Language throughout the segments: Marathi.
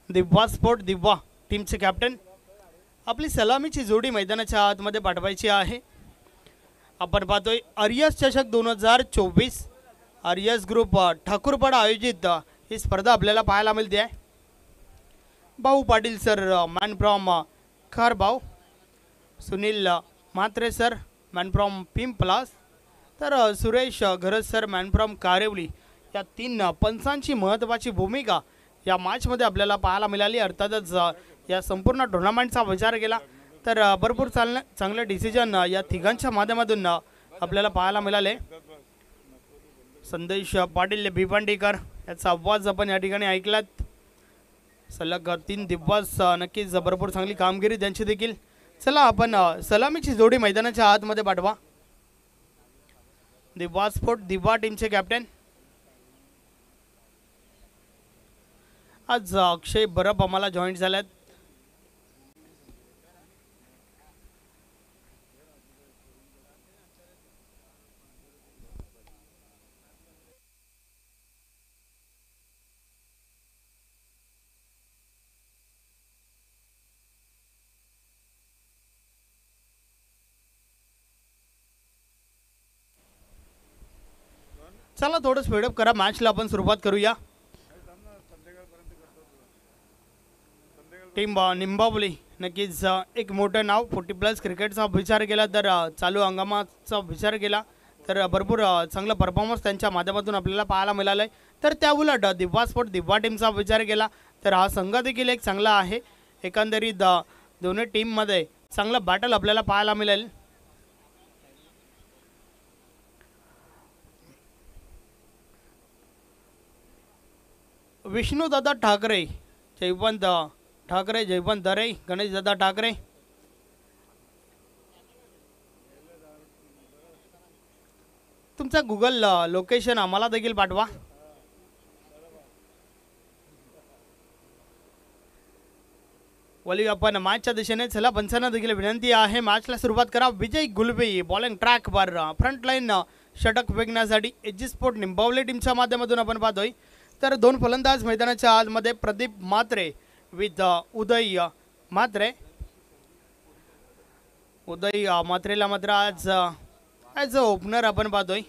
दिव्वा स्पोर्ट दिव्वा टीमचे कॅप्टन आपली सलामीची जोडी मैदानाच्या आतमध्ये पाठवायची आहे। आपण पाहतोय आर्यस चषक 2024 आर्यस ग्रुप ठाकूरपाडा आयोजित ही स्पर्धा आपल्याला पाहायला मिळते आहे। Bhau Patil sir man from Kharbav, Sunil Mhatre sir man from Pimplas, तर Suresh Gharaj sir man from Karevali या तीन पंचांची महत्त्वाची भूमिका या मॅचमध्ये आपल्याला पाहायला मिळाली। अर्थातच या संपूर्ण टुर्नामेंटचा विचार केला तर भरपूर चांगले डिसिजन या तिघांच्या माध्यमातून आपल्याला पाहायला मिळाले। संदेश पाटील भिवंडीकर याचा आवाज आपण या ठिकाणी ऐकलात। सलग 3 दिवस नक्कीच भरपूर चांगली कामगिरी त्यांची देखील। चला आपण सलामीची जोडी मैदानाच्या आतमध्ये पाठवा। दिव्वा स्पोर्ट दिव्वा टीमचे कॅप्टन आज अक्षय बरप आम्हाला जॉईंट झाल्यात। चला थोडं स्पीडअप करा, मॅचला आपण सुरुवात करूया। टीम निंबावली नक्कीच एक मोठं नाव 40+ क्रिकेटचा विचार केला तर चालू हंगामाचा विचार केला तर भरपूर चांगला परफॉर्मन्स त्यांच्या माध्यमातून आपल्याला पाहायला मिळाला आहे। तर त्या उलट दिव्वा स्पोर्ट दिव्वा टीमचा विचार केला तर हा संघ देखील एक चांगला आहे। एकंदरीत दोन्ही टीममध्ये चांगला बॅटल आपल्याला पाहायला मिळेल। विष्णुदादा ठाकरे, जयवंत ठाकरे, जयवंत दरे, गणेशदादा ठाकरे, तुमचा गुगल लोकेशन आम्हाला देखील पाठवा। वली आपण मॅचच्या दिशेने चला, पंचांना देखील विनंती आहे मॅचला सुरुवात करा। विजय गुलबी बॉलिंग ट्रॅकवर फ्रंट लाईन षटक फेकण्यासाठी एजी स्पोर्ट निंबावली टीमच्या माध्यमातून आपण पाहतोय तर दोन फलंदाज मैदानाच्या आतमध्ये प्रदीप म्हात्रे विथ उदय म्हात्रे। उदय म्हात्रेला मात्र आज ॲज अ ओपनर आपण पाहतोय।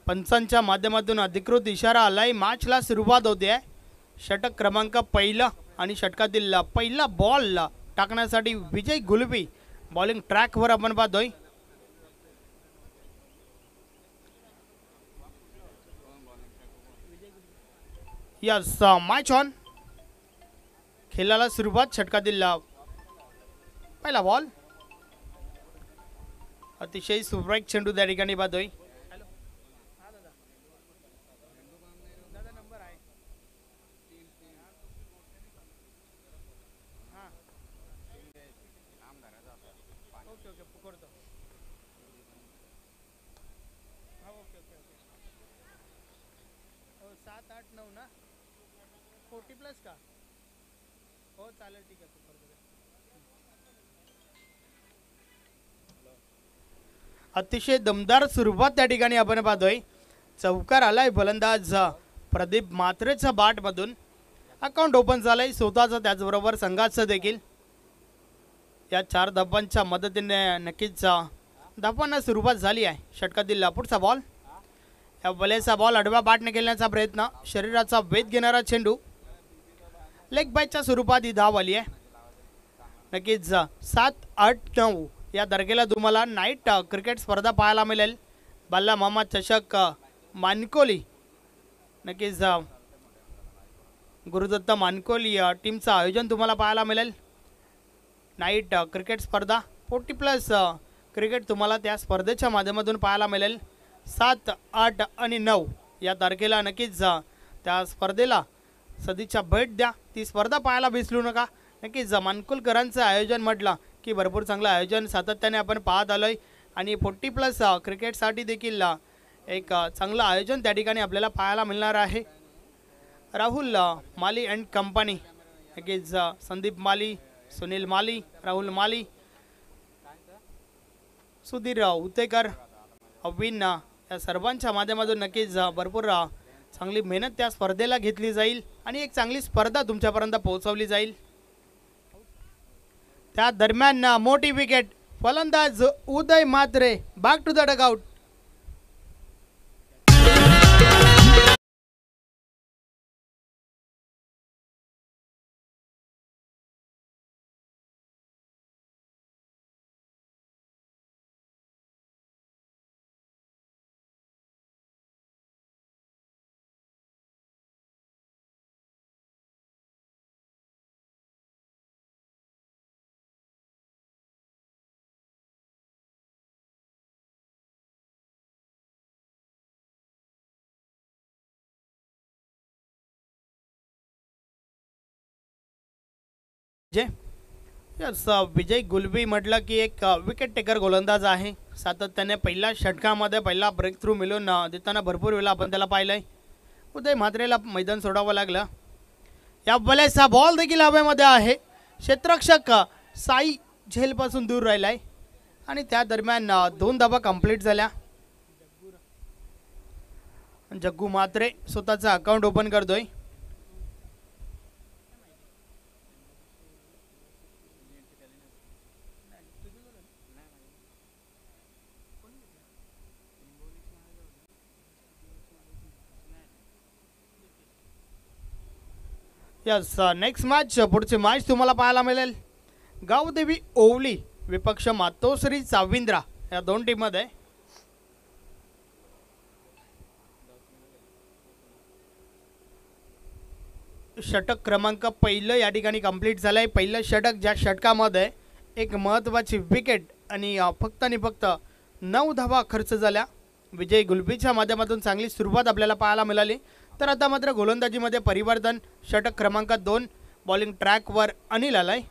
पंचांच्या माध्यमातून अधिकृत इशारा आलाय, मॅचला सुरुवात होते आहे। षटक क्रमांक पहिला आणि षटकातील पहिला बॉल टाकण्यासाठी विजय गुलबी बॉलिंग ट्रॅकवर आपण पाहतोय। यस मॅच ऑन, खेळाला सुरुवात। षटकातील पहिला बॉल, अतिशय सुरेख चेंडू त्या ठिकाणी पाहतोय। अतिशय दमदार सुरुवात त्या ठिकाणी आपण पाहतोय। चौकार आलाय फलंदाज प्रदीप म्हात्रेच्या बॅट मधून, अकाउंट ओपन झालंय स्वतःचं त्याचबरोबर संघाचं देखील। या 4 धावांच्या मदतीने नक्कीच धावांना सुरुवात झाली आहे। षटकातील पुढचा बॉल, या बलेचा बॉल आडव्या बॅटने खेळण्याचा प्रयत्न, शरीराचा वेध घेणारा चेंडू, लेग बायच्या स्वरूपात ही धाव आली आहे। नक्कीच 7-8-9 या तारखेला तुम्हाला नाईट क्रिकेट स्पर्धा पाहायला मिळेल। बाल्ला मामा चषक मानकोली, नक्कीच गुरुदत्त मानकोली टीमचं आयोजन तुम्हाला पाहायला मिळेल। नाईट क्रिकेट स्पर्धा 40+ क्रिकेट तुम्हाला त्या स्पर्धेच्या माध्यमातून पाहायला मिळेल। 7, 8 आणि 9 या तारखेला नक्कीच त्या स्पर्धेला सदिच्छा भेट द्या, ती स्पर्धा पाहायला विसरू नका। नक्कीच मानकुलकरांचं आयोजन म्हटलं की भरपूर चांगलं आयोजन सातत्याने आपण पाहत आलोय आणि 40+ क्रिकेटसाठी देखील एक चांगलं आयोजन त्या ठिकाणी आपल्याला पाहायला मिळणार आहे। राहुल माली अँड कंपनी, नक्कीच संदीप माली, सुनील माली, राहुल माली, सुधीर उतेकर, अविन या सर्वांच्या माध्यमातून नक्कीच भरपूर चांगली मेहनत त्या स्पर्धेला घेतली जाईल आणि एक चांगली स्पर्धा तुमच्यापर्यंत पोहोचवली जाईल। त्या दरम्यान मोठी विकेट, फलंदाज Uday Mhatre back to the dugout. Yes, Vijay Gulbi म्हटलं की एक विकेट टेकर गोलंदाज आहे। सातत्याने पहिल्या षटकामध्ये पहिला ब्रेक थ्रू मिळून देताना भरपूर वेळा आपण त्याला पाहिलंय। उदय म्हात्रेला मैदान सोडावं लागलं। या बॉलचा बॉल देखील हवेमध्ये आहे। क्षेत्ररक्षक साई झेलपासून दूर राहिलाय आणि त्या दरम्यान 2 धावा कंप्लीट झाल्या। जग्गू म्हात्रे स्वतःचा अकाउंट ओपन करतोय। यस, नेक्स्ट मॅच, पुढची मॅच तुम्हाला पाहायला मिळेल गावदेवी ओवली विपक्ष मातोश्री चाविंद्रा या 2 टीममध्ये। षटक क्रमांक पहिलं या ठिकाणी कंप्लीट झालंय। पहिलं षटक, ज्या षटकामध्ये एक महत्त्वाची विकेट आणि फक्त 9 धावा खर्च झाल्या। विजय गुलबीच्या माध्यमातून चांगली सुरुवात आपल्याला पाहायला मिळाली। तर आता मात्र गोलंदाजीमध्ये परिवर्तन। षटक क्रमांक 2 बॉलिंग ट्रॅकवर अनिल आलाय।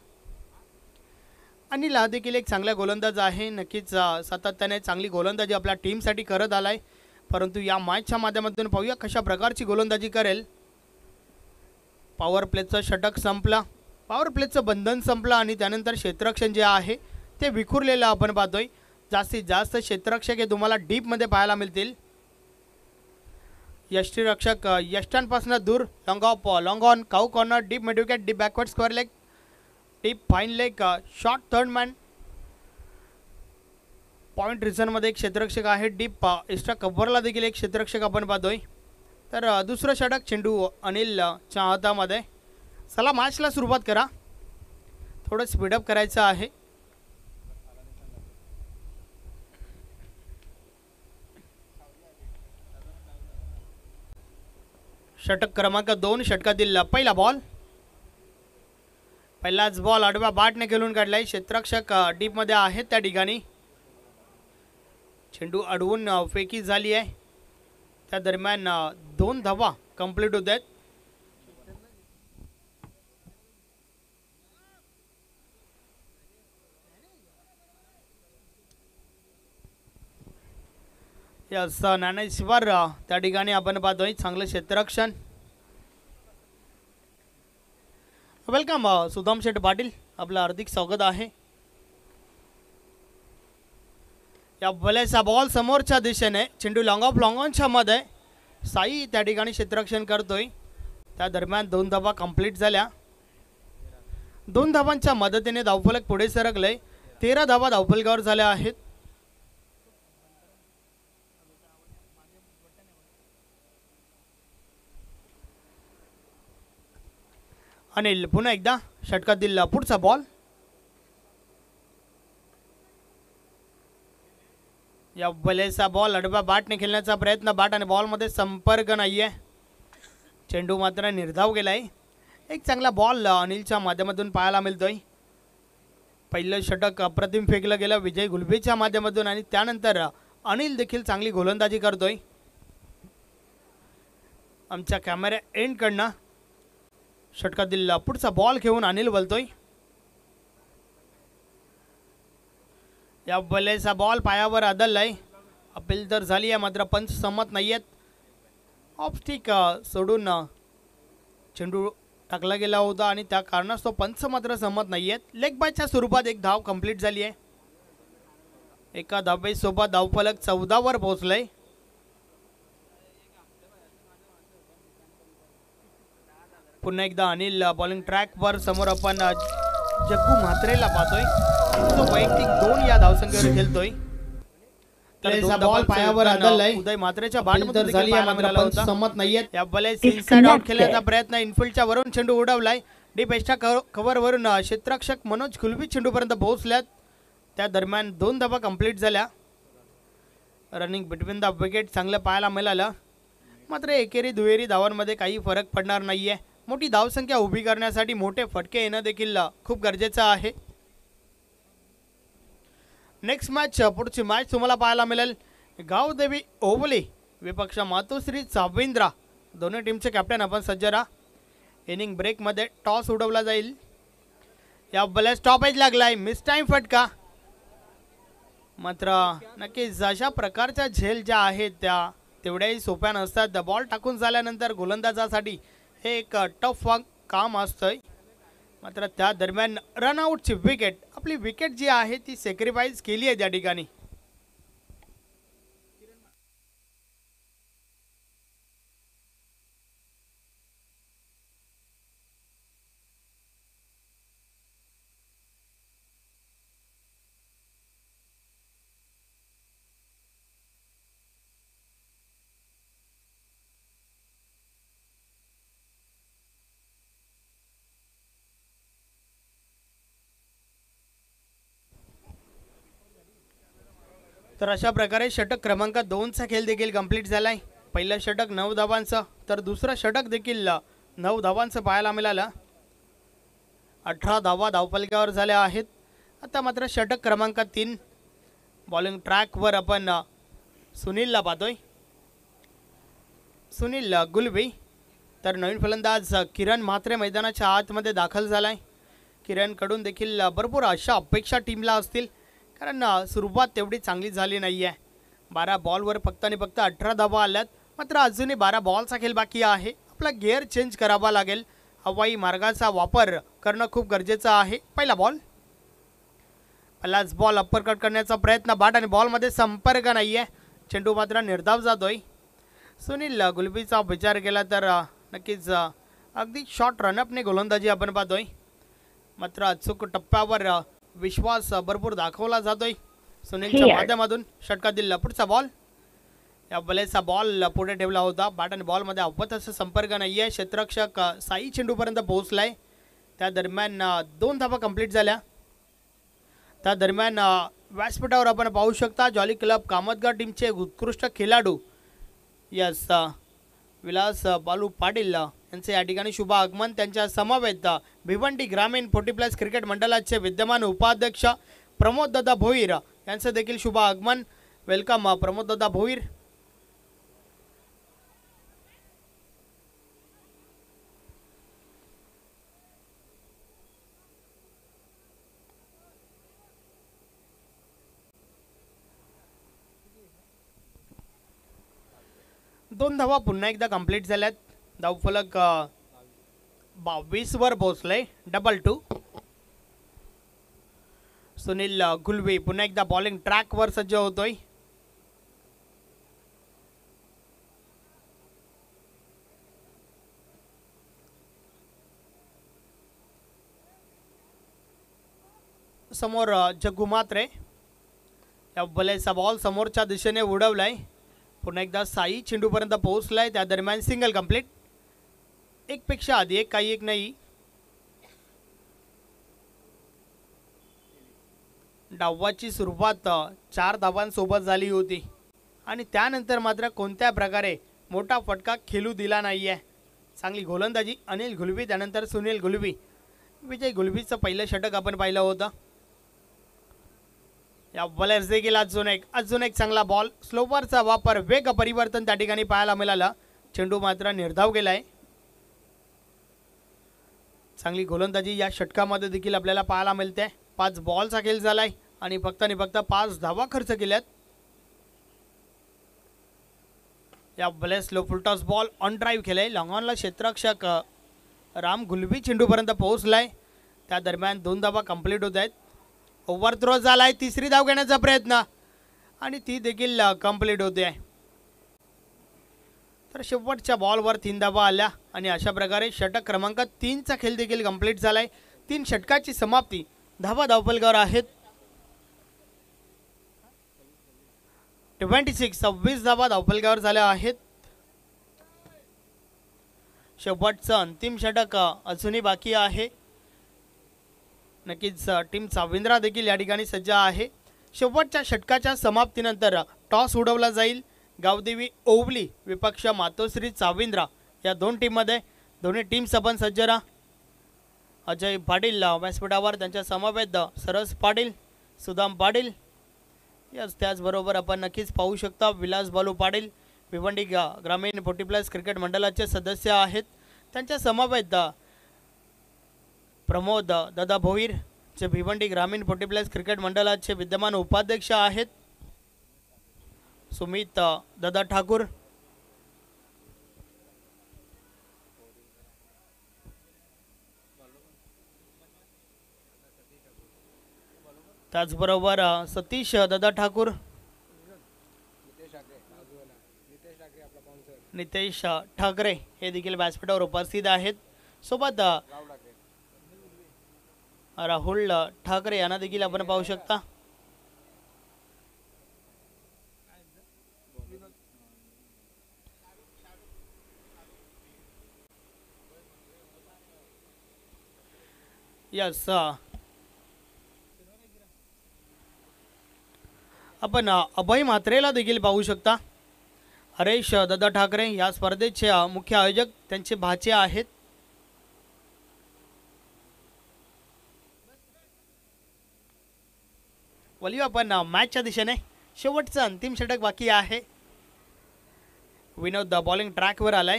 अनिल हा देखील एक चांगला गोलंदाज आहे। नक्कीच सातत्याने चांगली गोलंदाजी आपल्या टीमसाठी करत आलाय, परंतु या मॅचच्या माध्यमातून पाहूया कशा प्रकारची गोलंदाजी करेल। पॉवर प्लेचं षटक संपला, पॉवर प्लेचं बंधन संपलं आणि त्यानंतर क्षेत्ररक्षण जे आहे ते विखुरलेलं आपण पाहतोय। जास्तीत जास्त क्षेत्ररक्षक हे तुम्हाला डीपमध्ये पाहायला मिळतील। यष्टीरक्षक यष्टांपासून दूर, long off, long on, cow corner, deep mid wicket, deep backward square leg, deep fine leg, short third man. Point रिझनमध्ये एक क्षेत्ररक्षक आहे। डीप एक्स्ट्रा कव्हरला देखील एक क्षेत्ररक्षक आपण पाहतोय। तर दुसरं षटक चेंडू अनिलच्या हातामध्ये। चला मॅचला सुरुवात करा, थोडं स्पीडअप करायचं आहे। षटक क्रमांक 2 षटकातील पहिला बॉल, पहिलाच बॉल आडव्या बॅटने खेळून काढलाय। क्षेत्ररक्षक डीपमध्ये आहेत त्या ठिकाणी। चेंडू अडवून फेकी झाली आहे। त्या दरम्यान 2 धावा कंप्लीट होत आहेत। यस, ज्ञानेश्वर त्या ठिकाणी आपण पाहतोय चांगलं क्षेत्ररक्षण। वेलकम सुदाम शेठ पाटील, आपलं हार्दिक स्वागत आहे। या बॉलचा बॉल समोरच्या दिशेने, चेंडू लॉंग ऑफ लॉंग ऑनच्या मध्ये साई त्या ठिकाणी क्षेत्ररक्षण करतोय। त्या दरम्यान 2 धावा कंप्लीट झाल्या। 2 धावांच्या मदतीने धावफलक पुढे सरकले। 13 धावा धावफलकावर झाल्या आहेत। अनिल पुन्हा एकदा षटकातील पुढचा बॉल, या बॉलचा बॉल आडव्या बॅटने खेळण्याचा प्रयत्न, बॅट आणि बॉलमध्ये संपर्क नाहीये। चेंडू मात्र निर्धाव गेलाय। एक चांगला बॉल अनिलच्या माध्यमातून पाहायला मिळतोय। पहिलं षटक अप्रतिम फेकलं गेलं विजय गुलबीच्या माध्यमातून आणि त्यानंतर अनिल देखील चांगली गोलंदाजी करतोय। आमच्या कॅमेरा एंडकडनं षटकातील पुढचा बॉल घेऊन अनिल बोलतोय। या बॉलचा बॉल पायावर आदळलाय। अपील तर झाली आहे, मात्र पंच सहमत नाही आहेत। ऑफ स्टिक सोडून चेंडू टाकला गेला होता आणि त्या कारणास्तव पंच मात्र सहमत नाही आहेत। लेग बायच्या स्वरूपात एक धाव कंप्लीट झाली आहे। एका धावेसोबत धावफलक 14 वर पोहोचलाय। पुन्हा एकदा अनिल बॉलिंग ट्रॅकवर समोर आपण जग्गू म्हात्रेला पाहतोय, जो वैयक्तिक 2 या धावसंख्येवर खेळतोय. बॉल पायावर आदळलाय. उदय म्हात्रेच्या बॅटमध्ये झाली मात्र समत नाहीयेत. या बॉलेस इनसाइड आउट खेळण्याचा प्रयत्न इनफिल्डच्या वरून चेंडू उडवलाय. डीप एक्स्ट्रा कव्हर वरून क्षेत्ररक्षक मनोज कुलबी चेंडूपर्यंत पोहोचल्यात. त्या दरम्यान 2 धावा कंप्लीट झाल्या. रनिंग बिटवीन द विकेट चांगलं पाहायला मिळालं. मात्र एकेरी दुहेरी धावांमध्ये काही फरक पडणार नाहीये. मोठी धावसंख्या उभी करण्यासाठी मोठे फटके येणं देखील खूप गरजेचं आहे. नेक्स्ट मॅच, पुढची मॅच तुम्हाला पाहायला मिळेल गावदेवी ओवली विपक्ष मातोश्री चाविंद्रा. दोन्ही टीमचे कॅप्टन आपण सज्ज राहा. इनिंग ब्रेकमध्ये टॉस उडवला जाईल. या बॉलला स्टॉपेज लागलाय. मिस टाइम फटका. मात्र नक्कीच अशा प्रकारच्या झेल ज्या आहेत त्या तेवढ्याही सोप्या नसतात. बॉल टाकून झाल्यानंतर गोलंदाजासाठी हे एक टफ काम असतंय. मात्र त्या दरम्यान रनआउटची विकेट, आपली विकेट जी आहे ती सॅक्रिफाईस केली आहे त्या ठिकाणी. तर अशा प्रकारे षटक क्रमांक 2चा खेळ देखील कंप्लीट झालाय. पहिलं षटक 9 धावांचं, तर दुसरं षटक देखील 9 धावांचं पाहायला मिळालं. 18 धावा धावफलकावर झाल्या आहेत. आता मात्र षटक क्रमांक 3 बॉलिंग ट्रॅकवर आपण सुनीलला पाहतोय. सुनील गुलबी. तर नवीन फलंदाज किरण म्हात्रे मैदानाच्या आतमध्ये दाखल झालाय. किरणकडून देखील भरपूर अशा अपेक्षा टीमला असतील, कारण सुरुवात तेवढी चांगली झाली नाही आहे. 12 बॉलवर फक्त आणि फक्त 18 धावा आल्यात. मात्र अजूनही 12 बॉलचा खेळ बाकी आहे. आपला गिअर चेंज करावा लागेल. हवाई मार्गाचा वापर करणं खूप गरजेचं आहे. पहिला बॉल, पहिलाच बॉल अप्परकट करण्याचा प्रयत्न. बॅट आणि बॉलमध्ये संपर्क नाही आहे. चेंडू मात्र निर्धाव जातोय. सुनील गुलबीचा विचार केला तर नक्कीच अगदी शॉर्ट रनअपने गोलंदाजी आपण पाहतोय. मात्र अचूक टप्प्यावर विश्वास भरपूर दाखवला जातोय सुनीलच्या माध्यमातून. षटकातील पुढचा बॉल, या बॉलेचा बॉल पुढे ठेवला होता. बॅट आणि बॉलमध्ये अवत असा संपर्क नाही आहे. क्षेत्ररक्षक साई चेंडूपर्यंत पोहोचलाय. त्या दरम्यान 2 धावा कंप्लीट झाल्या. त्या दरम्यान व्यासपीठावर आपण पाहू शकता जॉली क्लब कामतगाव टीमचे उत्कृष्ट खेळाडू यस विलास बालू पाटील यांचे या ठिकाणी शुभ आगमन. त्यांच्या समवेत भिवंडी ग्रामीण 40+ क्रिकेट मंडळाचे विद्यमान उपाध्यक्ष प्रमोददादा भोईर यांचं देखील शुभ आगमन. वेलकम प्रमोददादा भोईर. दोन धावा पुन्हा एकदा कंप्लीट झाल्यात. धावफलक 22 वर पोहोचले. 2-2. सुनील गुलबी पुन्हा एकदा बॉलिंग ट्रॅकवर सज्ज होतोय. समोर जग्गू म्हात्रे. या बॉलचा बॉल समोरच्या दिशेने उडवलाय. पुन्हा एकदा साई चेंडूपर्यंत पोहोचलाय. त्या दरम्यान सिंगल कंप्लीट. एक पेक्षा आधी एक, काही एक नाही. डावाची सुरुवात 4 धावांसोबत झाली होती आणि त्यानंतर मात्र कोणत्या प्रकारे मोठा फटका खेळू दिला नाहीये. चांगली गोलंदाजी अनिल गुलबी, त्यानंतर सुनील गुलबी. विजय गुलबीचं पहिलं षटक आपण पाहिलं होतं. या बॉलर्स देखील अजून एक चांगला बॉल. स्लोवरचा वापर, वेग परिवर्तन त्या ठिकाणी पाहायला मिळाला. चेंडू मात्र निर्धाव गेलाय. चांगली गोलंदाजी या षटकामध्ये देखील आपल्याला पाहायला मिळते. 5 बॉलचा खेळ झालाय आणि फक्त 5 धावा खर्च केल्यात. या bowler slow full toss ball on drive केलाय. लॉंग ऑनला क्षेत्ररक्षक राम गुलबी चेंडूपर्यंत पोहोचलाय. त्या दरम्यान 2 धावा कंप्लीट होत आहेत. ओव्हर थ्रो झालाय. तिसरी धाव घेण्याचा प्रयत्न आणि ती देखील कंप्लीट होते. तर शेवटच्या बॉलवर 3 धावा आल्या आणि अशा प्रकारे षटक क्रमांक 3चा खेळ देखील कंप्लीट झालाय. 3 षटकाची समाप्ती. धावा धावफलकावर आहेत 26 धावा धावफलकावर झाल्या आहेत. शेवटचं अंतिम षटक अजूनही बाकी आहे. नक्कीच टीम चाविंद्रा देखील या ठिकाणी सज्ज आहे. शेवटच्या षटकाच्या समाप्तीनंतर टॉस उडवला जाईल. गावदेवी ओवली विपक्ष मातोश्री चाविंद्रा या दोन टीममध्ये. दोन्ही टीम्स आपण सज्ज राहा. अजय पाटील व्यासपीठावर, त्यांच्या समवेत सरस पाटील, सुदाम पाटील, यस त्याचबरोबर आपण नक्कीच पाहू शकता विलास बालू पाटील भिवंडी ग्रामीण 40+ क्रिकेट मंडळाचे सदस्य आहेत. त्यांच्या समवेत प्रमोद दादा भोईर जे भिवंडी ग्रामीण 40+ क्रिकेट मंडळाचे विद्यमान उपाध्यक्ष आहेत. सुमित दादा ठाकूर, त्याचबरोबर सतीश दादा ठाकूर, नितेश ठाकरे हे देखील व्यासपीठावर उपस्थित आहेत. सोबत राहुल ठाकरे यांना देखील आपण पाहू शकता. यस आपण अभय म्हात्रेला देखील पाहू शकता. हरेश दादा ठाकरे या स्पर्धेचे मुख्य आयोजक त्यांचे भाचे आहेत. वली आपण मॅचच्या दिशेने. शेवटचं अंतिम षटक बाकी आहे. विनोद बॉलिंग ट्रॅकवर आलाय.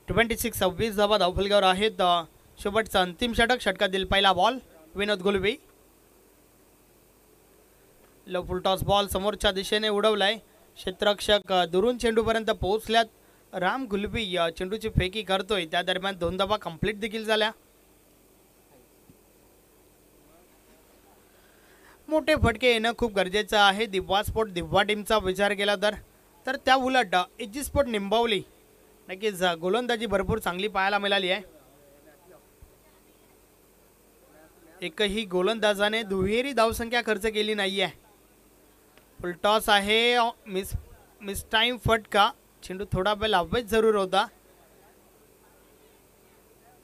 (26) 26 धावा धावफलकावर आहेत. शेवटचं अंतिम षटक. षटकातील पहिला बॉल विनोद गुलवी. लो फुल टॉस बॉल समोरच्या दिशेने उडवलाय. क्षेत्ररक्षक दुरून चेंडूपर्यंत पोहोचल्यात. राम गुलवी या चेंडूची फेकी करतोय. त्या दरम्यान 2 धावा कंप्लीट देखील झाल्या. मोठे फटके येणं खूप गरजेचं आहे. दिव्हा स्पोर्ट दिव्हा टीमचा विचार केला तर त्या उलट एजी स्पोर्ट निंबावली नक्कीच गोलंदाजी भरपूर चांगली पाहायला मिळाली आहे. एकही गोलंदाजाने दुहेरी धावसंख्या खर्च केली नाही आहे. फुल टॉस आहे. मिस टाइम फटका. चेंडू थोडा वेळ लावायच जरूर होता.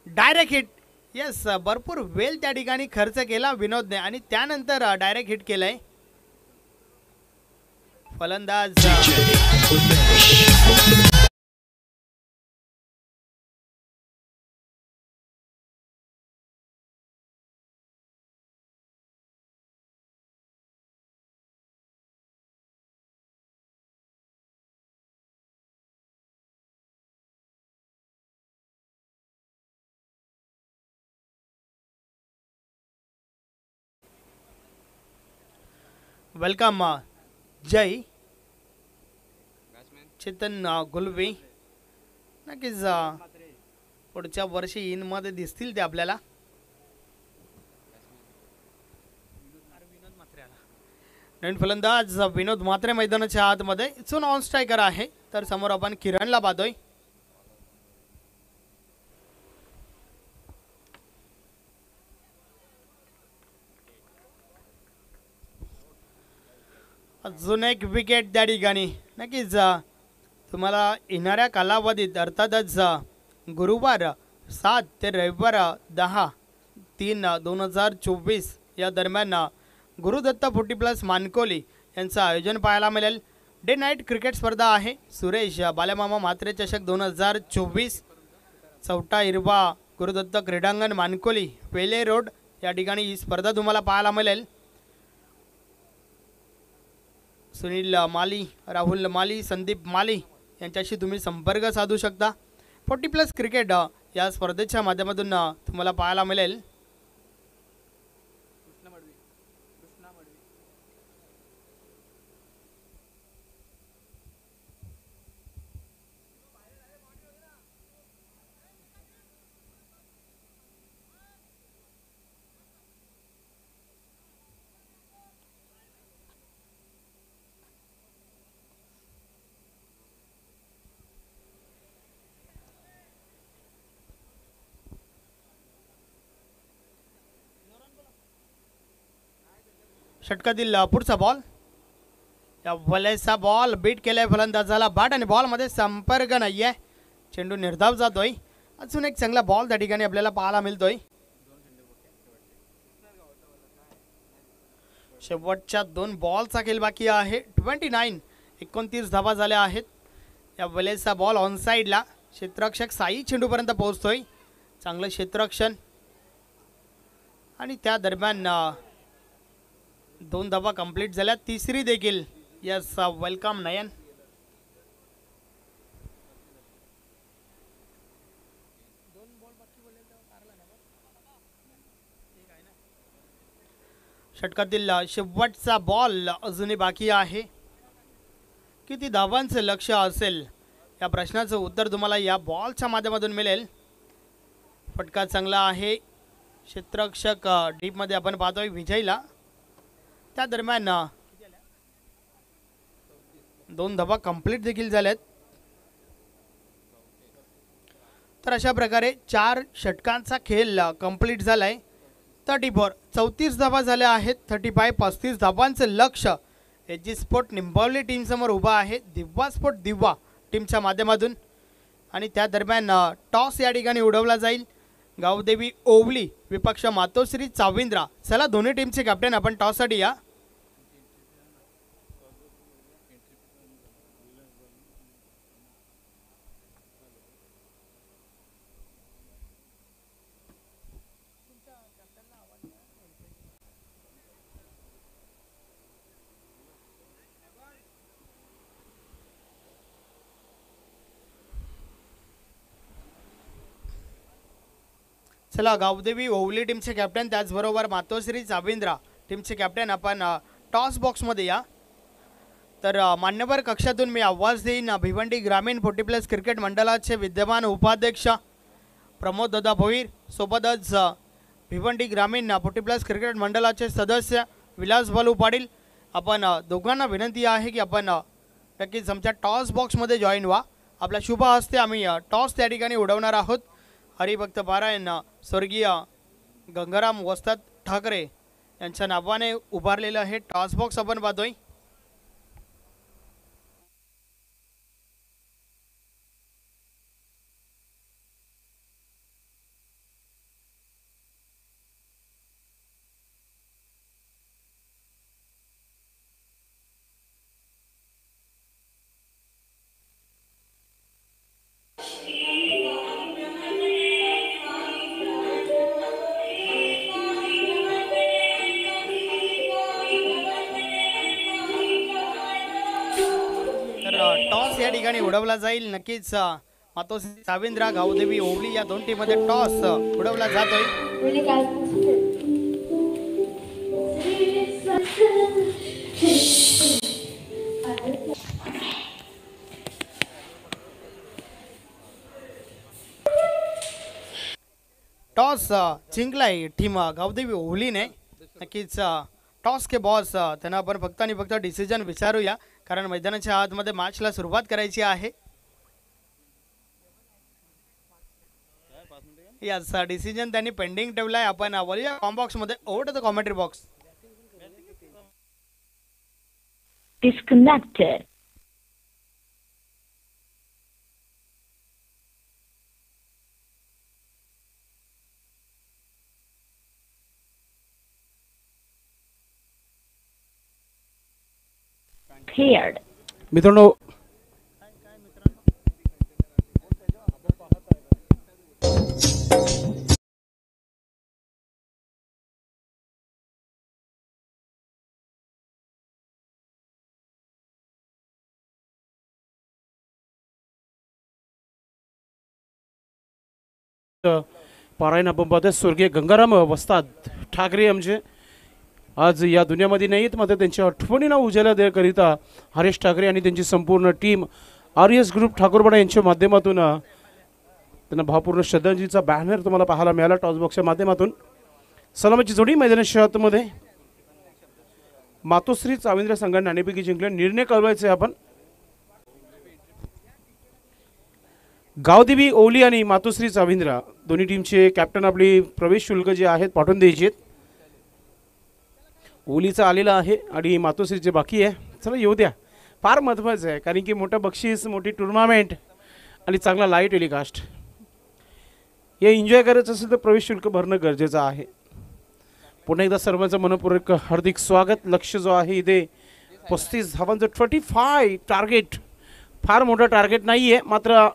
Direct hit. यस भरपूर वेळ त्या ठिकाणी खर्च केला विनोदने आणि त्यानंतर डायरेक्ट हिट केलंय. फलंदाज वेलकम जय चेतन गुलवी. नक्कीच पुढच्या वर्षी इनमध्ये दिसतील ते आपल्याला. नवीन फलंदाज विनोद म्हात्रे मैदानाच्या आतमध्ये. इथून ऑन स्ट्रायकर आहे. तर समोर आपण किरणला पाहतोय. अजून एक विकेट त्या ठिकाणी. नक्कीच तुम्हाला येणाऱ्या कालावधीत अर्थातच गुरुवार 7 ते रविवार 10/3/2024 या दरम्यान गुरुदत्त 40+ मानकोली यांचं आयोजन पाहायला मिळेल. डे नाईट क्रिकेट स्पर्धा आहे. सुरेश बालेमामा म्हात्रे चषक 2024. चौटा इरवा गुरुदत्त क्रीडांगण मानकोली वेले रोड या ठिकाणी ही स्पर्धा तुम्हाला पाहायला मिळेल. सुनील माली, राहुल माली, संदीप माली यांच्याशी तुम्ही संपर्क साधू शकता. 40+ क्रिकेट या स्पर्धेच्या माध्यमातून तुम्हाला पाहायला मिळेल. षटकातील पुढचा बॉल, या वलेचा बॉल बीट केलाय फलंदाजाला बाट आणि बॉलमध्ये संपर्क नाहीये, चेंडू निर्धाव जातोय. अजून एक चांगला बॉल त्या ठिकाणी आपल्याला पाहायला मिळतोय. शेवटच्या 2 बॉलचा खेळ बाकी आहे. 29 धावा झाल्या आहेत. या वलेचा बॉल ऑन साईडला, क्षेत्ररक्षक साई चेंडूपर्यंत पोहोचतोय. चांगलं क्षेत्ररक्षण आणि त्या दरम्यान 2 धावा कंप्लीट झाल्या, तिसरी देखील. यस, वेलकम नयन. षटकातील शेवटचा बॉल अजूनही बाकी आहे. किती धावांचं लक्ष असेल या प्रश्नाचं उत्तर तुम्हाला या बॉलच्या माध्यमातून मिळेल. फटका चांगला आहे. क्षेत्ररक्षक डीपमध्ये आपण पाहतोय विजयला. त्या दरम्यान 2 धावा कंप्लीट देखील झाल्यात. तर अशा प्रकारे 4 षटकांचा खेळ कंप्लीट झालाय. 34 धावा झाल्या आहेत. 35 धावांचं लक्ष एजी स्पोर्ट निंबवली टीम समोर उभा आहे दिव्या स्पोर्ट दिव्या टीमच्या माध्यमातून. आणि त्या दरम्यान टॉस या ठिकाणी उडवला जाईल. गावदेवी ओवली विपक्ष मातोश्री चाविंद्रा. चला दोन्ही टीमचे कॅप्टन आपण टॉससाठी या. चला गावदेवी ओवली टीमचे कॅप्टन त्याचबरोबर मातोश्री चाविंद्रा टीमचे कॅप्टन आपण टॉस बॉक्समध्ये या. तर मान्यवर कक्षातून मी आवाज देईन. भिवंडी ग्रामीण 40+ क्रिकेट मंडळाचे विद्यमान उपाध्यक्ष प्रमोद दादा भोईर, सोबतच भिवंडी ग्रामीण 40+ क्रिकेट मंडळाचे सदस्य विलास बालू पाटील. आपण दोघांना विनंती आहे की आपण नक्कीच आमच्या टॉस बॉक्समध्ये जॉईन व्हा. आपल्या शुभ हस्ते आम्ही टॉस त्या ठिकाणी उडवणार आहोत. हरिभक्त पारायण स्वर्गीय गंगाराम वस्ताद ठाकरे यांच्या नावाने उभारलेलं हे टॉस बॉक्स आपण पाहतोय. टॉस या ठिकाणी उडवला जाईल. नक्कीच मातोश्री चाविंद्रा गावदेवी ओवली या 2 टीममध्ये टॉस उडवला जातोय. टॉस जिंकलाय टीम गावदेवी ओवलीने. नक्कीच टॉस के बॉस त्यांना आपण फक्त आणि फक्त डिसिजन विचारूया, कारण मैदानाच्या आतमध्ये मॅचला सुरुवात करायची आहे. याचा डिसिजन त्यांनी पेंडिंग ठेवलाय. आपण वळूया कॉम बॉक्स मध्ये. Over to the commentary box. Disconnected. Paired. मित्रांनो, पारायण आपण पाहतोय स्वर्गीय गंगाराम वस्ताद ठाकरे आमचे आज या दुनियामध्ये नाही आहेत, मात्र त्यांच्या आठवणींना उजाला देण्याकरिता हरेश ठाकरे आणि त्यांची संपूर्ण टीम आरएस ग्रुप ठाकूरवाडा यांच्या माध्यमातून त्यांना भावपूर्ण श्रद्धांजलीचा बॅनर तुम्हाला पाहायला मिळाला टॉस बॉक्सच्या माध्यमातून. सलामीची जोडी मैदानाच्या आतमध्ये मातोश्री चाविंद्र संघाने नाणेफेकी जिंकले. निर्णय कळवायचे आपण. गावदेवी ओवली आणि मातोश्री चाविंद्रा दोन्ही टीमचे कॅप्टन आपली प्रवेश शुल्क जे आहेत पाठवून द्यायचे. ओलीचा आलेला आहे आणि मातोश्रीचे बाकी आहे. चला येऊ द्या, फार महत्त्वाचं आहे कारण की मोठं बक्षीस, मोठी टुर्नामेंट आणि चांगला लाईव्ह टेलिकास्ट हे एन्जॉय करायचं असेल तर प्रवेश शुल्क भरणं गरजेचं आहे. पुन्हा एकदा सर्वांचं मनपूर्वक हार्दिक स्वागत. लक्ष जो आहे इथे 35 धावांचं 25 टार्गेट, फार मोठं टार्गेट नाही आहे, मात्र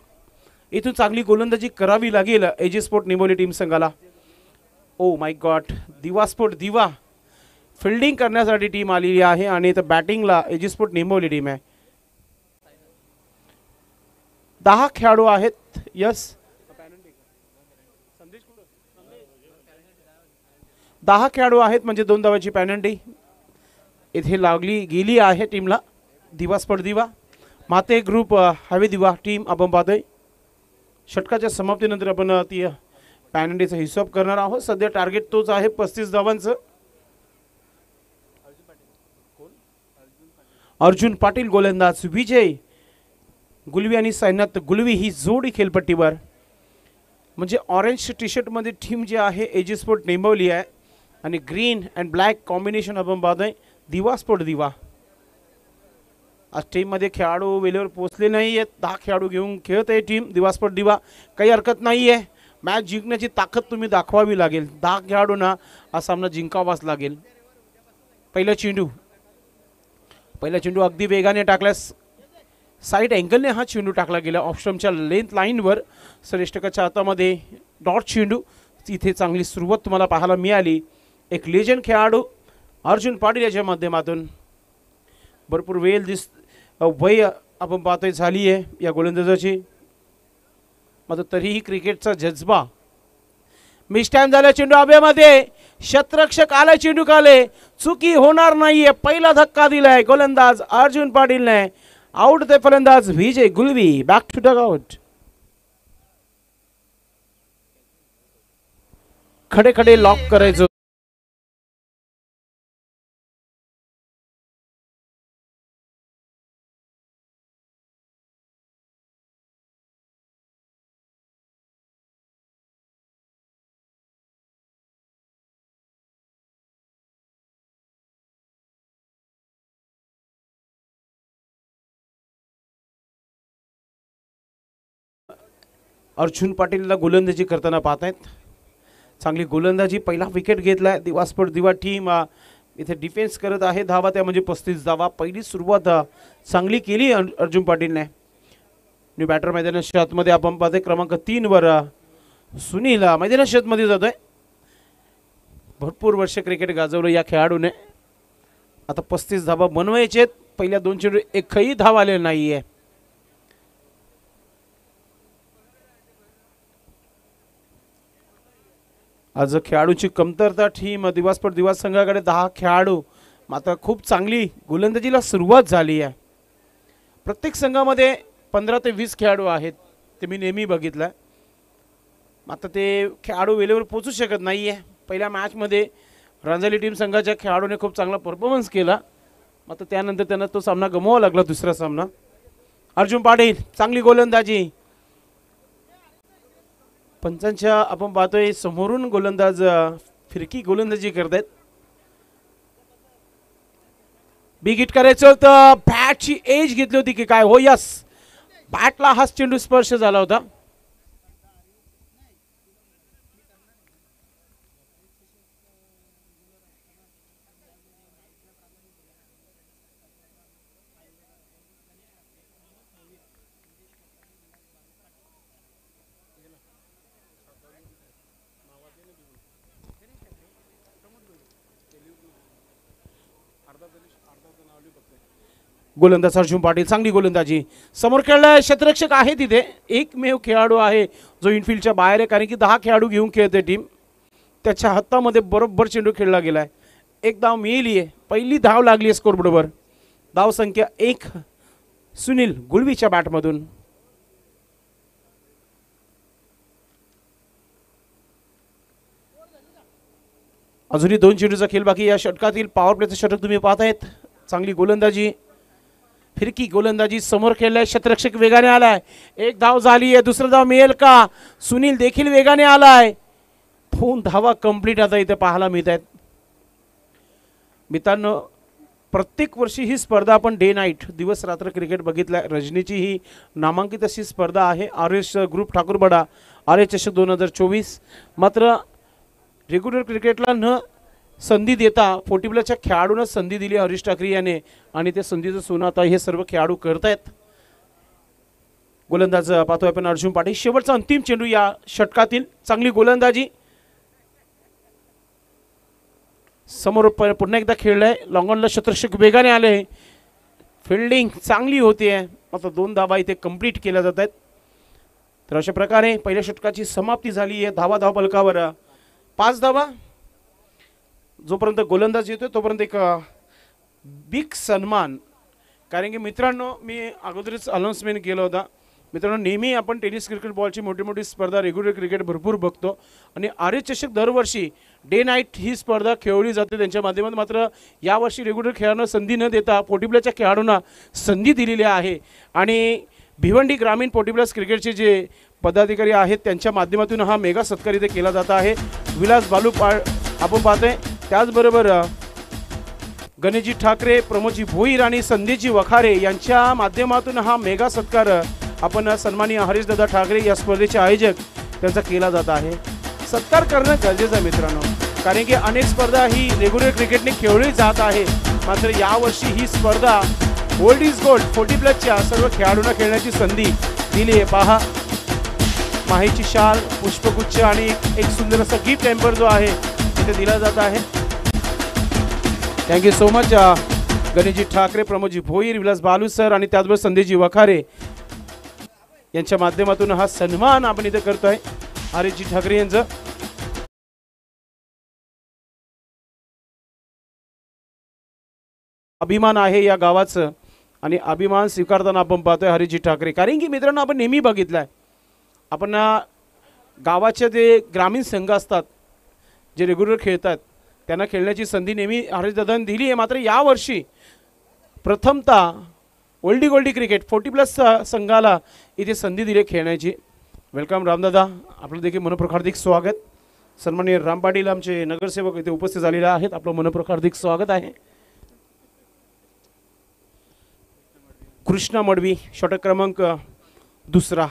इथून चांगली गोलंदाजी करावी लागेल एजी स्पोर्ट निंबोली टीम संघाला. ओ माय गॉड, दिवा स्पोर्ट दिवा फिल्डिंग करण्यासाठी टीम आलेली आहे आणि इथं बॅटिंगला एजी स्पोर्ट निंबोली टीम आहे. 10 खेळाडू आहेत. यस, 10 खेळाडू आहेत म्हणजे 2 धावाची पॅनल्टी इथे लागली गेली आहे टीमला. दिवा स्पोर्ट दिवा माते ग्रुप हवे दिवा टीम आपण पाहतोय. षटकाच्या समाप्तीनंतर आपण ती पॅनल्टीचा हिशोब करणार आहोत. सध्या टार्गेट तोच आहे 35 धावांचं. अर्जुन पाटील गोलंदाज, विजय गुलवी आणि साईनाथ गुलवी ही जोडी खेळपट्टीवर. म्हणजे ऑरेंज टी शर्टमध्ये टीम जी आहे एजी स्पोर्ट निंबवली आहे आणि ग्रीन अँड ब्लॅक कॉम्बिनेशन आपण पाहतोय दिवा स्पोर्ट दिवा. आज टीममध्ये खेळाडू वेळेवर पोचले नाही आहेत. 10 खेळाडू घेऊन खेळत आहे टीम दिवा स्पोर्ट दिवा. काही हरकत नाही आहे, मॅच जिंकण्याची ताकद तुम्ही दाखवावी लागेल. 10 खेळाडूंना हा सामना जिंकावाच लागेल. पहिला चेंडू अगदी वेगाने टाकल्यास साईड अँगलने हा चेंडू टाकला गेला ऑफस्टम्पच्या लेंथ लाईनवर. श्रेष्ठकाच्या हातामध्ये डॉट चेंडू. तिथे चांगली सुरुवात तुम्हाला पाहायला मिळाली. एक लेजंड खेळाडू अर्जुन पाटील याच्या माध्यमातून भरपूर वेळ वय आपण पाहतोय झाली आहे या गोलंदाजाची. मात्र तरीही क्रिकेटचा जज्बा. मिस टाइम झाला चेंडू हवेमध्ये. शतरक्षक आला चेंडू खाले. चुकी होणार नाहीये. पहिला धक्का दिलाय गोलंदाज अर्जुन पाटीलने. आउट ते फलंदाज Vijay Gulvi. Back to dugout. खडे खडे लॉक करायचं. अर्जुन पाटीलला गोलंदाजी करताना पाहत आहेत. चांगली गोलंदाजी. पहिला विकेट घेतलाय दिवा स्पोर्ट दिवा टीम इथे डिफेन्स करत आहे. धावा त्या म्हणजे 35 धावा. पहिली सुरुवात चांगली केली अर्जुन पाटीलने. न्यू बॅटर मैदानाच्या आतमध्ये आपण पाहतोय क्रमांक 3 वर सुनील मैदानाच्या आतमध्ये जातोय. भरपूर वर्ष क्रिकेट गाजवलं या खेळाडूने. आता 35 धावा बनवायचे. पहिल्या 2 चेंडू एकही धाव आले नाहीये. आज खेळाडूची कमतरता. टीम दिवास्पोर्ट दिवास संघाकडे 10 खेळाडू. मात्र खूप चांगली गोलंदाजीला सुरुवात झाली आहे. प्रत्येक संघामध्ये 15 ते 20 खेळाडू आहेत. ते मी नेहमी बघितलं. मात्र ते खेळाडू वेळेवर पोचू शकत नाही आहे. पहिल्या मॅचमध्ये रांजली टीम संघाच्या खेळाडूने खूप चांगला परफॉर्मन्स केला. मात्र त्यानंतर त्यांना तो सामना गमवावा लागला. दुसरा सामना. अर्जुन पाटील चांगली गोलंदाजी. पंचांच्या आपण पाहतोय समोरून गोलंदाज फिरकी गोलंदाजी करतायत. बिग हिट करायचं होतं. बॅटची एज घेतली होती की काय? हो यस, बॅटला हा चेंडू स्पर्श झाला होता. गोलंदाज अर्जुन पाटील चांगली गोलंदाजी. समोर खेळलाय क्षेत्ररक्षक आहे तिथे. एकमेव खेळाडू आहे जो इनफिल्डच्या बाहेर आहे कारण की 10 खेळाडू घेऊन खेळते टीम. त्याच्या हातामध्ये बरोबर चेंडू खेळला गेलाय. एक धाव मिळाली आहे. पहिली धाव लागली आहे स्कोरबोर्डवर. धाव संख्या 1 सुनील गुलवीच्या बॅटमधून. अजूनही 2 चेंडूचा खेळ बाकी. या षटकातील पॉवर प्लेचं षटक तुम्ही पाहतायत. चांगली गोलंदाजी. फिरकी गोलंदाजी. समोर खेळलाय क्षेत्ररक्षक वेगाने आलाय. एक धाव झाली आहे. दुसरा धाव मिळेल का? सुनील देखील वेगाने आलाय. 2 धावा कंप्लीट आता इथे पाहायला मिळत आहेत. मित्रांनो प्रत्येक वर्षी ही स्पर्धा आपण डे नाईट दिवस रात्र क्रिकेट बघितलं. रजनीची ही नामांकित अशी स्पर्धा आहे. R S group Thakurbada R S चषक 2024. मात्र रेग्युलर क्रिकेटला न संधी देता 40+ खेळाडूंना संधी दिली हरीश ठाकरे याने आणि त्या संधीचं सोनं आता हे सर्व खेळाडू करतायत. गोलंदाज पाहतोय आपण अर्जुन पाटील. शेवटचा अंतिम चेंडू या षटकातील. चांगली गोलंदाजी. समोर पुन्हा एकदा खेळलाय. लॉंगॉनला शतरक्षक वेगाने आले. फिल्डिंग चांगली होते. आता 2 धावा इथे कंप्लीट केल्या जात आहेत. तर अशा प्रकारे पहिल्या षटकाची समाप्ती झाली आहे. धावा फलकावर 5 धावा. जोपर्यंत गोलंदाज येतोय तोपर्यंत एक बिग सन्मान. कारण की मित्रांनो मी अगोदरच अनाउन्समेंट केलं होता. मित्रांनो नेहमी आपण टेनिस क्रिकेट बॉलची मोठी स्पर्धा रेग्युलर क्रिकेट भरपूर बघतो आणि आर एस चषक दरवर्षी डे नाईट ही स्पर्धा खेळली जाते त्यांच्या माध्यमातून. मात्र यावर्षी रेग्युलर खेळाडूंना संधी न देता 40+ खेळाडूंना संधी दिलेली आहे आणि भिवंडी ग्रामीण 40+ क्रिकेटचे जे पदाधिकारी आहेत त्यांच्या माध्यमातून हा मेगा सत्कार इथे केला जात आहे. विलास बालू आपण पाहतोय. त्याचबरोबर गणेशजी ठाकरे, प्रमोदजी भोईर आणि संदेशजी वखारे यांच्या माध्यमातून हा मेगा सत्कार आपण सन्माननीय हरीशदादा ठाकरे या स्पर्धेचे आयोजक त्यांचा केला जात आहे. सत्कार करणं गरजेचं आहे मित्रांनो. कारण की अनेक स्पर्धा ही रेग्युलर क्रिकेटने खेळली जात आहे. मात्र यावर्षी ही स्पर्धा ओल्ड इज गोल्ड 40+च्या सर्व खेळाडूंना खेळण्याची संधी दिली आहे. पहा माहीची शाल, पुष्पगुच्छ आणि एक सुंदर असा गिफ्ट हॅम्पर जो आहे इथे दिला जात आहे. Thank you so much Ganeshji Thackeray, Pramodji Bhoir, Vilas Balu sir आणि त्याचबरोबर संदेशजी वखारे यांच्या माध्यमातून हा सन्मान आपण इथे करतोय हरीशजी ठाकरे यांचं. अभिमान आहे या गावाचं आणि अभिमान स्वीकारताना आपण पाहतोय हरीशजी ठाकरे. कारण की मित्रांनो आपण नेहमी बघितलंय आपण गावाचे जे ग्रामीण संघ असतात जे रेग्युलर खेळतात त्यांना खेळण्याची संधी नेहमी हरीशदादांनी दिली आहे. मात्र यावर्षी प्रथमतः ओल्डी गोल्डी क्रिकेट 40+ संघाला इथे संधी दिली खेळण्याची. वेलकम रामदादा, आपलं देखील मनपूर्वक हार्दिक स्वागत. सन्माननीय राम पाटील आमचे नगरसेवक इथे उपस्थित झालेले आहेत. आपलं मनपूर्वक हार्दिक स्वागत आहे. कृष्णा मडवी षटक क्रमांक 2.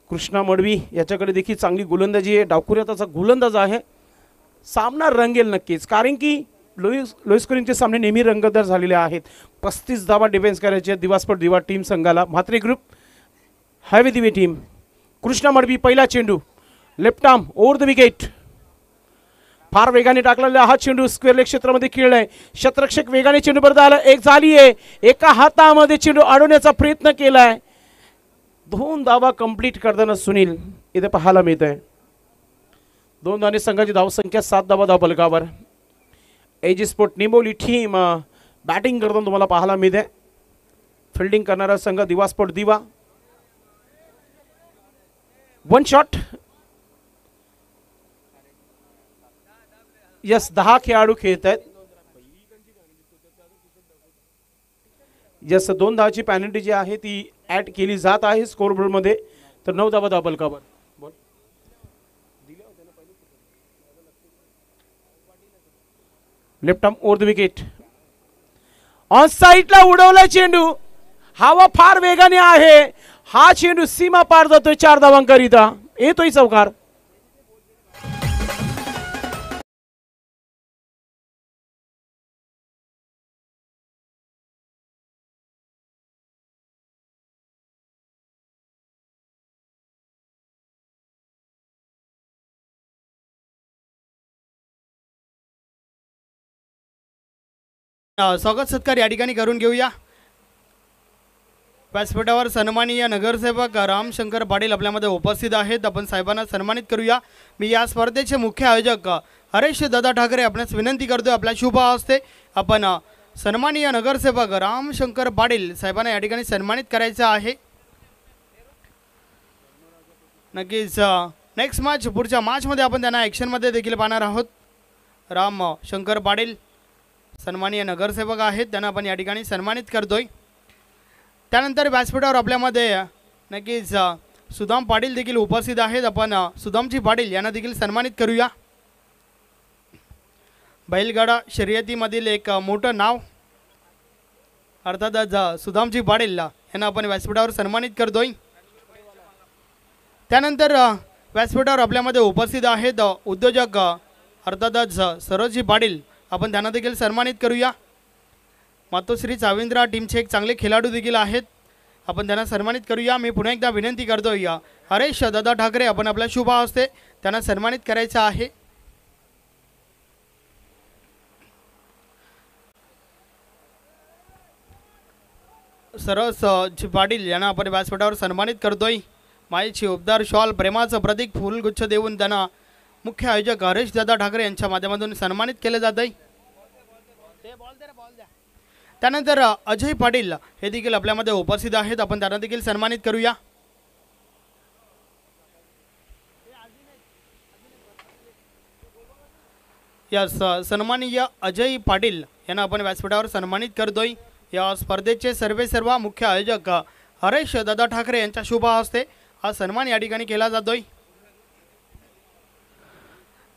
कृष्णा मडवी याच्याकडे देखील चांगली गोलंदाजी आहे. डावखुऱ्याचा गोलंदाज आहे. सामना रंगेल नक्कीच कारण की लो स्कोरिंगचे सामने नेहमी रंगतदार झालेले आहेत. 35 धावा डिफेन्स करायचे दिवास्पट दिवा टीम संघाला. म्हात्रे ग्रुप हॅवी दिवे टीम. कृष्णा मडवी पहिला चेंडू left arm over the wicket. फार वेगाने टाकलेला हा चेंडू स्क्वेअर लेग क्षेत्रामध्ये खेळलाय. शतरक्षक वेगाने चेंडू परत आला. एक झाली आहे. एका हातामध्ये चेंडू अडवण्याचा प्रयत्न केलाय. 2 धावा कंप्लीट करताना सुनील इथे पाहायला मिळत आहे. 2 धावांनी संघाची धावसंख्या 7 धावा धावफलकावर. एजी स्पोर्ट निंबोली टीम बॅटिंग करताना तुम्हाला पाहायला मिळते. फिल्डिंग करणारा संघ दिवा स्पोर्ट दिवा. 1 शॉट. यस 10 खेळाडू खेळत आहेत. यस 2 धावाची पॅनल्टी जी आहे ती ऍड केली जात आहे स्कोरबोर्ड मध्ये. तर 9 धावा धावफलकावर. Left arm over the wicket. On साइडला उडवला चेंडू. हवा फार वेगाने आहे. हा चेंडू सीमा पार जातोय 4 धावांकरिता. येतोय चौकार. स्वागत सत्कार या ठिकाणी करून घेऊया. व्यासपीठावर सन्माननीय नगरसेवक रामशंकर पाटील आपल्यामध्ये उपस्थित आहेत. आपण साहेबांना सन्मानित करूया. मी या स्पर्धेचे मुख्य आयोजक हरीश दादा ठाकरे आपणास विनंती करतोय आपल्या शुभ हस्ते आपण सन्माननीय नगरसेवक रामशंकर पाटील साहेबांना या ठिकाणी सन्मानित करायचं आहे. नक्कीच नेक्स्ट मॅच पुढच्या मॅचमध्ये आपण त्यांना ॲक्शनमध्ये देखील पाहणार आहोत. रामशंकर पाटील सन्माननीय नगरसेवक आहेत त्यांना आपण या ठिकाणी सन्मानित करतोय. त्यानंतर व्यासपीठावर आपल्यामध्ये नक्कीच सुदाम पाटील देखील उपस्थित आहेत. आपण सुदामजी पाटील यांना देखील सन्मानित करूया. बैलगाडा शर्यतीमधील एक मोठं नाव अर्थातच सुदामजी पाटील यांना आपण व्यासपीठावर सन्मानित करतोय। त्यानंतर व्यासपीठावर आपल्यामध्ये उपस्थित आहेत उद्योजक अर्थातच सरोजजी पाटील, आपण त्यांना देखील सन्मानित करूया। मातोश्री चाविंद्रा टीमचे एक चांगले खेळाडू देखील आहेत, आपण त्यांना सन्मानित करूया। मी पुन्हा एकदा विनंती करतोय हरेश दादा ठाकरे, आपण आपल्या शुभ हस्ते त्यांना सन्मानित करायचं आहे। सरसजी पाटील यांना आपण व्यासपीठावर सन्मानित करतोय। मायेची उबदार शॉल प्रेमाचं प्रतीक फुलगुच्छ देऊन त्यांना मुख्य आयोजक हरेश दादा ठाकरे यांच्या माध्यमातून सन्मानित केले जात आहे। त्यानंतर अजय पाटील हे देखील आपल्यामध्ये उपस्थित आहेत, आपण त्यांना देखील सन्मानित करूया। या सन्माननीय अजय पाटील यांना आपण व्यासपीठावर सन्मानित करतोय। या स्पर्धेचे सर्व मुख्य आयोजक हरेश दादा ठाकरे यांच्या शुभ हस्ते हा सन्मान या ठिकाणी केला जातोय।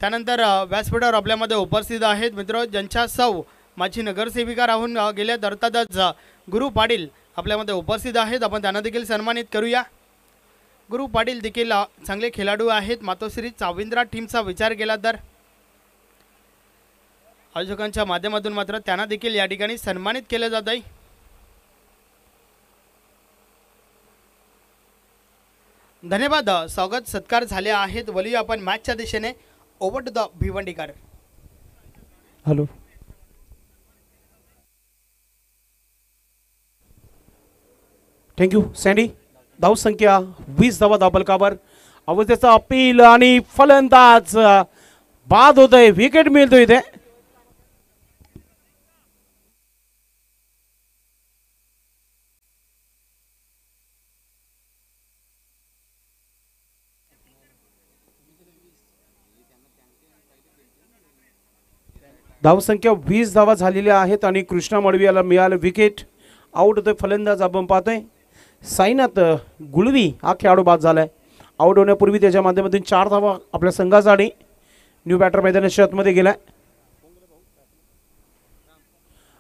त्यानंतर व्यासपीठावर आपल्यामध्ये उपस्थित आहेत मित्र ज्यांच्या सौ माझी नगरसेविका राहून गेल्या अर्थातच गुरु पाटील आपल्यामध्ये उपस्थित आहेत, आपण त्यांना देखील सन्मानित करूया। गुरु पाटील देखील चांगले खेळाडू आहेत। मातोश्री चाविंद्रा टीमचा विचार केला तर आयोजकांच्या माध्यमातून मात्र त्यांना देखील या ठिकाणी सन्मानित केले जात आहे। धन्यवाद, स्वागत सत्कार झाले आहेत। वळूया आपण मॅचच्या दिशेने। Over to the Bhiwandikar. Hello, thank you Sandy. धाव संख्या 20 धावा धावफलकावर, अवस्थेचा अपील आणि फलंदाज बाद होतोय, विकेट मिळतो इथे। धावसंख्या 20 धावा झालेल्या आहेत आणि कृष्णा मडवी याला मिळालं विकेट। आउट होतोय फलंदाज, आपण पाहतोय साईनाथ गुळवी हा खेळाडू बाद झालाय। आउट होण्यापूर्वी त्याच्या माध्यमातून 4 धावा आपल्या संघासाठी न्यू बॅटर मैदानाच्या आतमध्ये गेलाय।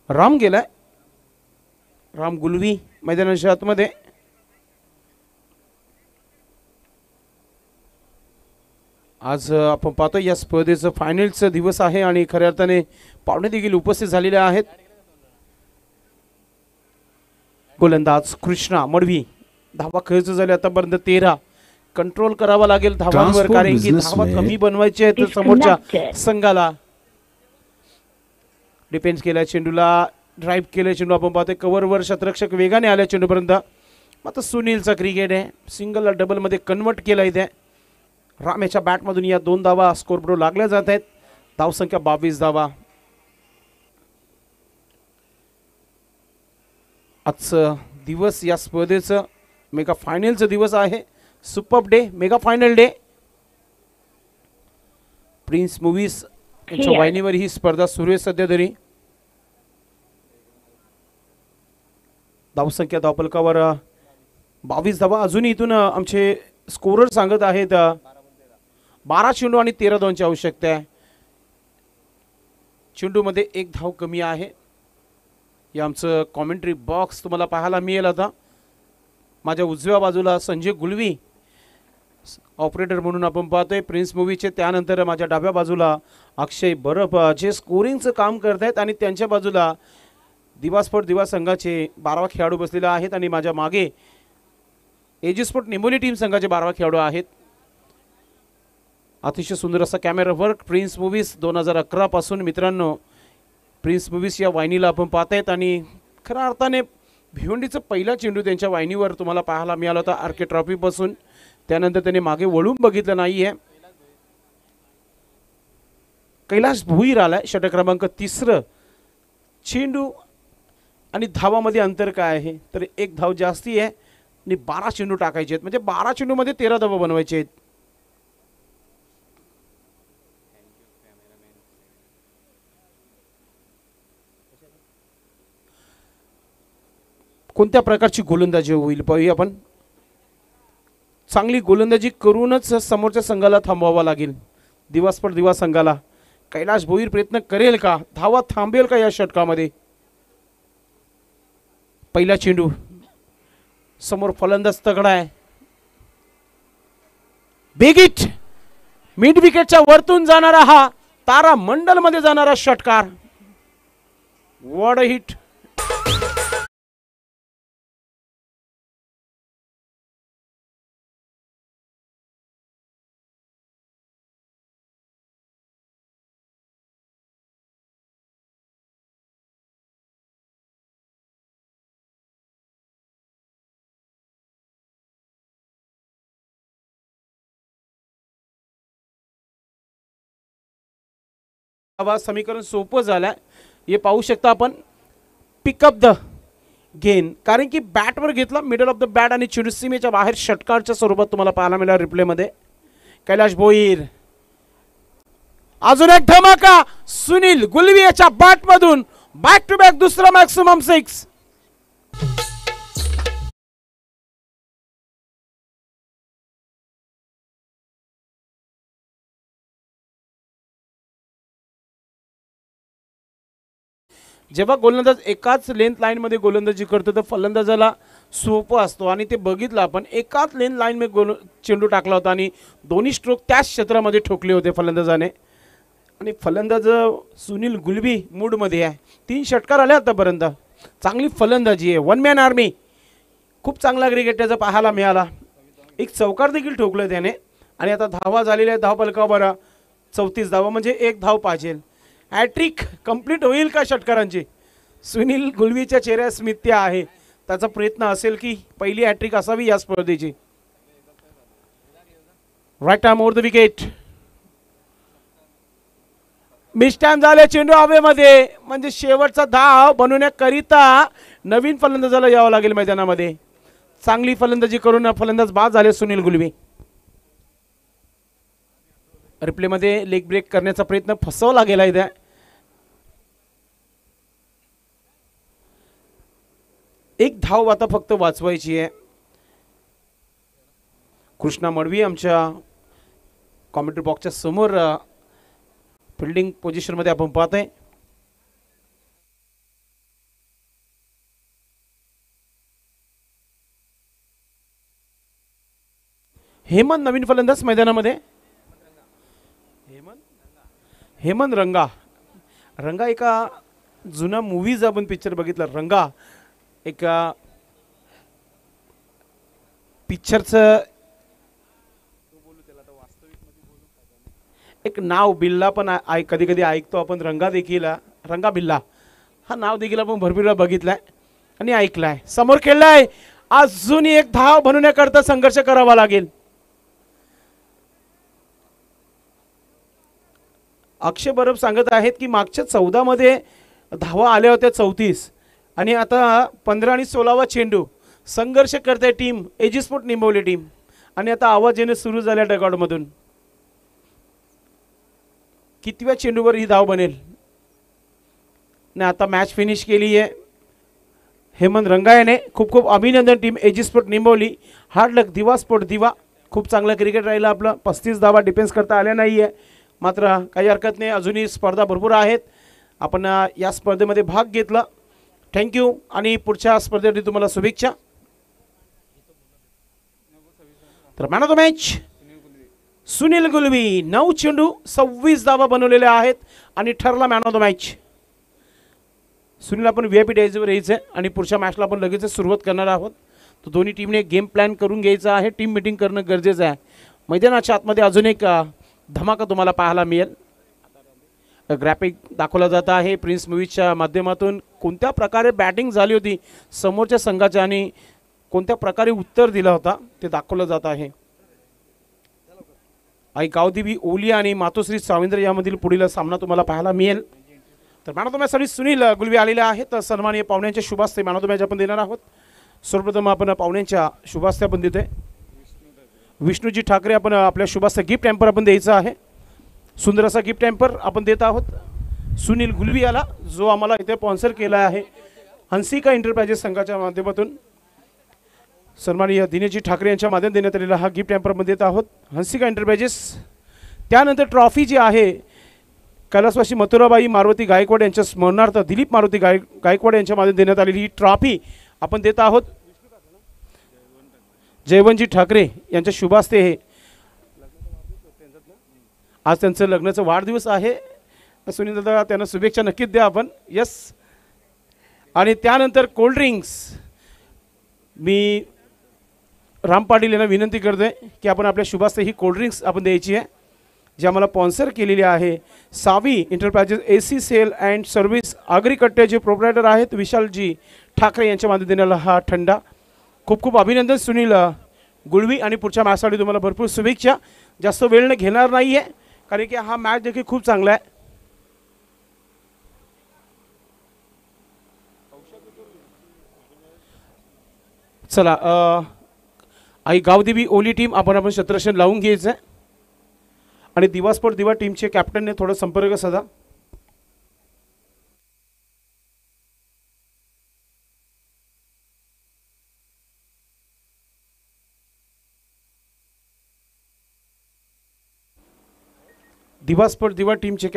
राम गेलाय, राम गुळवी मैदानाच्या आतमध्ये। आज आपण पाहतो या स्पर्धेचं फायनलचा दिवस आहे आणि खऱ्या अर्थाने पाहुणे देखील उपस्थित झालेले आहेत। गोलंदाज कृष्णा मडवी, धावा खर्च झाले आतापर्यंत 13। कंट्रोल करावा लागेल धावांवर, कारण की धावा कमी बनवायचे आहेत समोरच्या संघाला। डिफेन्स केला चेंडूला, ड्राईव्ह केला चेंडू, आपण पाहतोय कव्हरवर शतरक्षक वेगाने आल्या चेंडूपर्यंत। मात्र सुनीलचा क्रिकेट आहे, सिंगलला डबल मध्ये कन्वर्ट केला इथे। राम याच्या बॅटमधून या 2 धावा स्कोरबोर्ड लागल्या जात आहेत। धावसंख्या 22 धावा। आजचं दिवस या स्पर्धेचं मेगा फायनलचा दिवस आहे। Super day, mega final day. Prince movies यांच्या वाहिनीवर ही स्पर्धा सुरू आहे सध्या तरी। धावसंख्या धावफलकावर 22 धावा। अजूनही इथून आमचे स्कोरर सांगत आहेत 12 चेंडू आणि 13 धावांची आवश्यकता आहे। चेंडूमध्ये 1 धाव कमी आहे। या आमचं कॉमेंट्री बॉक्स तुम्हाला पाहायला मिळेल। आता माझ्या उजव्या बाजूला संजय गुळवी ऑपरेटर म्हणून आपण पाहतोय प्रिन्स मूवीचे। त्यानंतर माझ्या डाव्या बाजूला अक्षय बरफ जे स्कोरिंगचं काम करत आहेत आणि त्यांच्या बाजूला दिवास्पोर्ट दिवा संघाचे 12वा खेळाडू बसलेले आहेत आणि माझ्या मागे एजीस्पोर्ट निंबोली टीम संघाचे 12वा खेळाडू आहेत। अतिशय सुंदर असा कॅमेरा वर्क प्रिन्स मूवीज 2011 पासून मित्रांनो प्रिन्स मूवीज या वाहिनीला आपण पाहतायत आणि खऱ्या अर्थाने भिवंडीचा पहिला चेंडू त्यांच्या वाहिनीवर तुम्हाला पाहायला मिळाला होता आरके ट्रॉफी पासून। त्यानंतर त्यांनी मागे वळून बघितलं नाहीये। कैलाश भुईर आलाय षटक क्रमांक 3। चेंडू आणि धावामध्ये अंतर काय आहे तर 1 धाव जास्ती आहे आणि 12 चेंडू टाकायचे आहेत, म्हणजे 12 चेंडूमध्ये 13 धावा बनवायचे आहेत। कोणत्या प्रकारची गोलंदाजी होईल पाहूया आपण। चांगली गोलंदाजी करूनच समोरच्या संघाला थांबवावा लागेल। दिवास्पोर्ट दिवा संघाला कैलाश भोईर प्रयत्न करेल का, धावा थांबेल का या षटकामध्ये. पहिला चेंडू समोर फलंदाज तगडा आहे. बेगिट मिड विकेटच्या वरतून जाणारा हा तारा मंडल मध्ये जाणारा षटकार. What a hit. समीकरण सोपं झालंय. हे पाहू शकता आपण. पिकअप द गेन, कारण की बॅटवर घेतला मिडल ऑफ द बॅट आणि चेंडू सीमेच्या बाहेर षटकारच्या स्वरूपात तुम्हाला पाहायला मिळाला रिप्ले मध्ये. कैलाश भोईर. अजून एक धमाका सुनील गुलवी याच्या बॅट मधून. बॅक टू बॅक दुसरा मॅक्सिमम 6. जेव्हा गोलंदाज एकाच लेंथ लाईन मध्ये गोलंदाजी करतो तर फलंदाजाला सोपं असतो आणि ते बघितलं आपण. एकाच लेंथ लाईन मध्ये चेंडू टाकला होता आणि दोन्ही स्ट्रोक त्याच क्षेत्रामध्ये ठोकले होते फलंदाजाने. आणि फलंदाज सुनील गुलवी मूडमध्ये आहे. 3 षटकार आले आतापर्यंत. चांगली फलंदाजी आहे. One man army. खूप चांगला क्रिकेट त्याचा पाहायला मिळाला. एक चौकार देखील ठोकलं त्याने. आणि आता धावा झालेल्या धावफलकावर 34 धावा, म्हणजे 1 धाव पाहिजे. हॅट्रिक कंप्लीट होईल का षटकारांची. सुनील गुलवीच्या चेहऱ्यात स्मित्य आहे. त्याचा प्रयत्न असेल की पहिली हॅट्रिक असावी या स्पर्धेची. Right arm over the wicket. Mistime झाले चेंडू हवेमध्ये, म्हणजे शेवटचा धाव बनवण्याकरिता नवीन फलंदाजाला यावं लागेल मैदानामध्ये. चांगली फलंदाजी करून फलंदाज बाद झाले सुनील गुलवी. रिप्ले मध्ये लेग ब्रेक करण्याचा प्रयत्न फसवला गेला इथे. एक धाव आता फक्त वाचवायची आहे. कृष्णा मडवी आमच्या कॉमेंट्री बॉक्सच्या समोर फिल्डिंग पोझिशन मध्ये आपण पाहतोय. हेमंत नवीन फलंदाज मैदानामध्ये. हेमंत रंगा. रंगा एका जुना मूवीज आपण पिक्चर बघितला. रंगा एक पिक्चरचं एक नाव बिल्ला पण कधी कधी ऐकतो आपण. रंगा देखील रंगा बिल्ला हा नाव देखील आपण भरपूर वेळा बघितलाय आणि ऐकलाय. समोर खेळलाय. अजून एक धाव बनवण्याकरता संघर्ष करावा लागेल. अक्षय बरब सांगत आहेत की मागच्या 14 मध्ये धावा आल्या होत्या 34 आणि आता 15 आणि 16वा चेंडू. संघर्ष करते टीम एजिस्पोर्ट निंबवली टीम. आणि आता आवाज येणे सुरू झाल्या डगआउट मधून. कितव्या चेंडूवर ही धाव बनेल. ने आता मॅच फिनिश केली आहे हेमंत रंगा याने. खूप खूप अभिनंदन टीम एजिस्पोर्ट निंबवली. हार्ड लक दिवा स्पोर्ट दिवा. खूप चांगलं क्रिकेट राहिलं आपलं. 35 धावा डिफेन्स करता आल्या नाही आहे, मात्र काही हरकत नाही. अजूनही स्पर्धा भरपूर आहेत. आपण या स्पर्धेमध्ये भाग घेतला. थँक्यू आणि पुढच्या स्पर्धेसाठी तुम्हाला शुभेच्छा. तर man of the match Sunil Gulvi. 9 चेंडू 26 धावा बनवलेल्या आहेत आणि ठरला man of the match. Sunil आपण VIP डेजवर यायचं आहे आणि पुढच्या मॅचला आपण लगेच सुरुवात करणार आहोत. तर दोन्ही टीमने गेम प्लॅन करून घ्यायचा आहे. टीम मीटिंग करणं गरजेचं आहे. मैदानाच्या आतमध्ये अजून एक धमाका तुम्हाला पाहायला मिळेल. ग्राफिक दाखवला जात आहे प्रिन्स मूवीजच्या माध्यमातून. कोणत्या प्रकारे बॅटिंग झाली होती समोरच्या संघाच्या आणि कोणत्या प्रकारे उत्तर दिला होता ते दाखवलं जात आहे. आई गावदेवी ओलिया आणि मातोश्री साविंद्र यामधील पुढील सामना तुम्हाला पाहायला मिळेल. तर man of the मॅचसाठी Sunil Gulvi आलेले आहेत. सन्माननीय पाहुण्यांच्या शुभास्ते मॅन ऑफ द मॅच आपण देणार आहोत. सर्वप्रथम आपण पाहुण्यांच्या शुभास्ते आपण देतोय. विष्णूजी ठाकरे आपण आपल्या शुभास्ते गिफ्ट हॅम्पर आपण द्यायचा आहे. सुंदर असा गिफ्ट हॅम्पर आपण देत आहोत सुनील गुलवी याला, जो आम्हाला इथे स्पॉन्सर केला आहे हंसिका एंटरप्राइजेस संघाच्या माध्यमातून. सन्माननीय दिनेशजी ठाकरे यांच्या माध्यमातून देण्यात आलेला हा गिफ्ट हॅम्पर आपण देत आहोत हंसिका एंटरप्राइजेस. त्यानंतर ट्रॉफी जी आहे कैलासवासी मथुराबाई मारुती गायकवाड यांच्या स्मरणार्थ दिलीप मारुती गायकवाड यांच्या माध्यमातून देण्यात आलेली ही ट्रॉफी आपण देत आहोत जयवंतजी ठाकरे यांच्या शुभास्ते हे आज त्यांचं लग्नाचा वाढदिवस आहे. सुनील दादा त्यांना शुभेच्छा नक्कीच द्या आपण. यस. आणि त्यानंतर कोल्ड्रिंक्स मी राम पाटील यांना विनंती करतोय की आपण आपल्या शुभास्ते ही कोल्ड्रिंक्स आपण द्यायची आहे जी आम्हाला स्पॉन्सर केलेली आहे. Savi enterprises AC sale and service Agrikatte जे प्रोप्रायटर आहेत विशालजी ठाकरे यांच्या माध्यमातून देण्याला हा थंडा. खूप खूप अभिनंदन सुनील गुळवी आणि पुढच्या मॅचसाठी तुम्हाला भरपूर शुभेच्छा. जास्त वेळ न घेणार नाही आहे कारण की हा मॅच देखील खूप चांगला आहे. चला आई गावदेवी ओली टीम आपण शत्रशन लावून घ्यायचं आहे आणि दिवा स्पोर्ट दिवा टीमचे कॅप्टनने थोडा संपर्क साधा. दिवा स्पोर्ट दिवा टीमचे